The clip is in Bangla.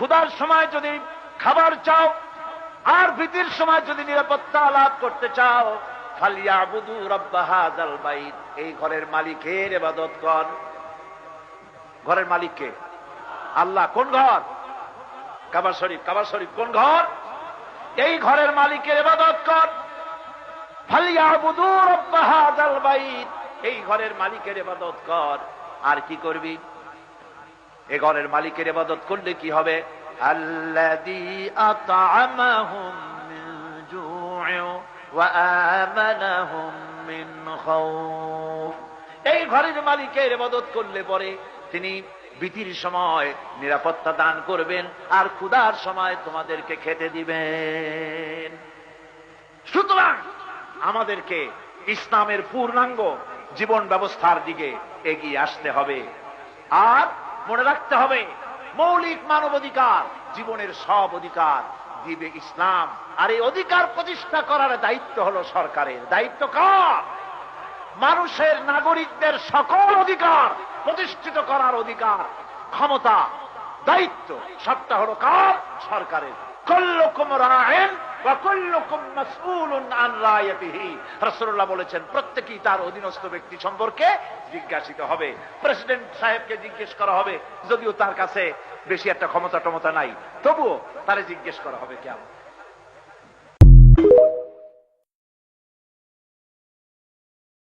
ক্ষুধার সময় যদি খাবার চাও আর ভীতির সময় যদি নিরাপত্তা লাভ করতে চাও, ফালিয়াবুদু রাব্ব হাযাল বাইত, এই ঘরের মালিকের ইবাদত কর। ঘরের মালিককে আল্লাহ। কোন ঘর? কাবা শরীফ। কাবা শরীফ কোন ঘর? এই ঘরের মালিকের ইবাদত কর। ফালিয়াবুদু রাব্ব হাযাল বাইত, এই ঘরের মালিকের ইবাদত কর। আর কি করবি? এই ঘরের মালিকের ইবাদত করলে কি হবে? আল্লাযী আত'আমাহুম মিন জু'ইন ওয়া আমানাহুম মিন খাউফ। এই ঘরের মালিকের ইবাদত করলে পরে তিনি ভীতির সময় নিরাপত্তা দান করবেন আর ক্ষুধার সময় তোমাদেরকে খেতে দিবেন। সুতরাং আমাদেরকে ইসলামের পূর্ণাঙ্গ জীবন ব্যবস্থার দিকে এগিয়ে আসতে হবে। আর মনে রাখতে হবে, মৌলিক মানবাধিকার, জীবনের সব অধিকার দিবে ইসলাম। আর এই অধিকার প্রতিষ্ঠা করার দায়িত্ব হলো সরকারের। দায়িত্ব কার? মানুষের, নাগরিকদের সকল অধিকার প্রতিষ্ঠিত করার অধিকার, ক্ষমতা, দায়িত্ব সবটা হলো কার? সরকারের। কুল্লুকুম রাইন ওয়া কুল্লুকুম মাসউলুন আন রায়াতিহি। রাসূলুল্লাহ বলেছেন, প্রত্যেকই তার অধীনস্থ ব্যক্তি সম্পর্কে জিজ্ঞাসিত হবে। প্রেসিডেন্ট সাহেবকে জিজ্ঞেস করা হবে, যদিও তার কাছে বেশি একটা ক্ষমতা নাই, তবুও তারে জিজ্ঞেস করা হবে কিয়ামত।